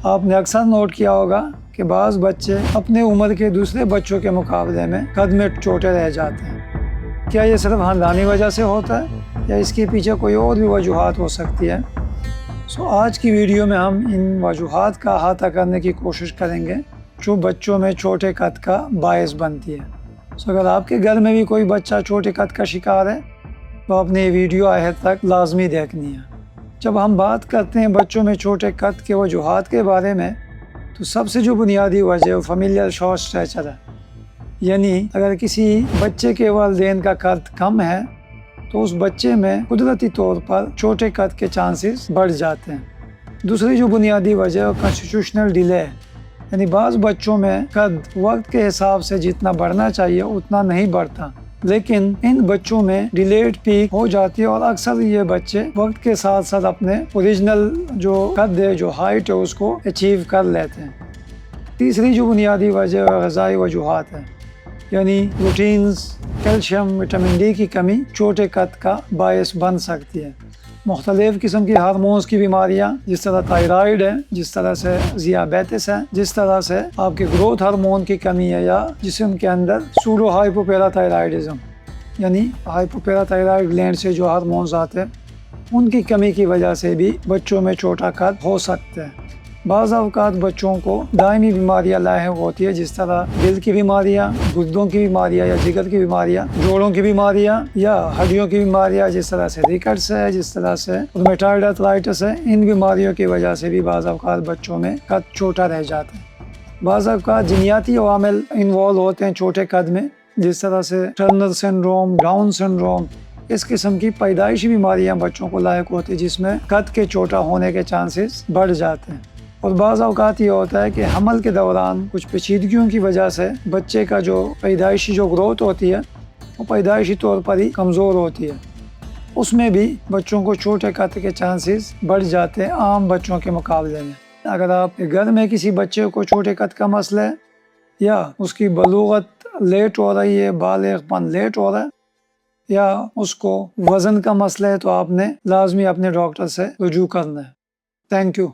آپ نے اکثر نوٹ کیا ہوگا کہ بعض بچے اپنے عمر کے دوسرے بچوں کے مقابلے میں قد میں چھوٹے رہ جاتے ہیں۔ کیا یہ صرف خاندانی وجہ سے ہوتا ہے یا اس کے پیچھے کوئی اور بھی وجوہات ہو سکتی ہے؟ آج کی ویڈیو میں ہم ان وجوہات کا احاطہ کرنے کی کوشش کریں گے جو بچوں میں چھوٹے قد کا باعث بنتی ہے۔ اگر آپ کے گھر میں بھی کوئی بچہ چھوٹے قد کا شکار ہے تو آپ نے یہ ویڈیو آخر تک لازمی دیکھنی ہے۔ جب ہم بات کرتے ہیں بچوں میں چھوٹے قد کے وجوہات کے بارے میں تو سب سے جو بنیادی وجہ فیملیل شارٹ اسٹیچر ہے، یعنی اگر کسی بچے کے والدین کا قد کم ہے تو اس بچے میں قدرتی طور پر چھوٹے قد کے چانسز بڑھ جاتے ہیں۔ دوسری جو بنیادی وجہ کانسٹیٹیوشنل ڈیلے ہے، یعنی بعض بچوں میں قد وقت کے حساب سے جتنا بڑھنا چاہیے اتنا نہیں بڑھتا، لیکن ان بچوں میں ڈیلیڈ پیک ہو جاتی ہے اور اکثر یہ بچے وقت کے ساتھ ساتھ اپنے اوریجنل جو قد ہے، جو ہائٹ ہے، اس کو اچیو کر لیتے ہیں۔ تیسری جو بنیادی وجہ غذائی وجوہات ہے، یعنی پروٹینز، کیلشیم، وٹامن ڈی کی کمی چھوٹے قد کا باعث بن سکتی ہے۔ مختلف قسم کی ہارمونز کی بیماریاں جس طرح تائرائیڈ ہے، جس طرح سے ذیابیطس ہے، جس طرح سے آپ کے گروتھ ہارمون کی کمی ہے، یا جسم کے اندر سوڈو ہائپوپیرا تائرائیڈزم، یعنی ہائپوپیرا تائرائیڈ گلینڈ سے جو ہارمونز آتے ہیں ان کی کمی کی وجہ سے بھی بچوں میں چھوٹا قد ہو سکتا ہے۔ بعض اوقات بچوں کو دائمی بیماریاں لاحق ہوتی ہے، جس طرح دل کی بیماریاں، گردوں کی بیماریاں یا جگر کی بیماریاں، جوڑوں کی بیماریاں یا ہڈیوں کی بیماریاں، جس طرح سے ریکٹس ہے، جس طرح سے رومیٹائڈ آرتھرائٹس ہے۔ ان بیماریوں کی وجہ سے بھی بعض اوقات بچوں میں قد چھوٹا رہ جاتا ہے۔ بعض اوقات جینیاتی عوامل انوالو ہوتے ہیں چھوٹے قد میں، جس طرح سے ٹرنر سنڈروم، ڈاؤن سنڈروم، اس قسم کی پیدائشی بیماریاں بچوں کو لاحق ہوتی ہیں جس میں قد کے چھوٹا ہونے کے چانسز بڑھ جاتے ہیں۔ اور بعض اوقات یہ ہوتا ہے کہ حمل کے دوران کچھ پیچیدگیوں کی وجہ سے بچے کا جو پیدائشی جو گروتھ ہوتی ہے وہ پیدائشی طور پر ہی کمزور ہوتی ہے، اس میں بھی بچوں کو چھوٹے قد کے چانسز بڑھ جاتے ہیں عام بچوں کے مقابلے میں۔ اگر آپ کے گھر میں کسی بچے کو چھوٹے قد کا مسئلہ ہے یا اس کی بلوغت لیٹ ہو رہی ہے، بالغ پن لیٹ ہو رہا ہے، یا اس کو وزن کا مسئلہ ہے تو آپ نے لازمی اپنے ڈاکٹر سے رجوع کرنا ہے۔ Thank you.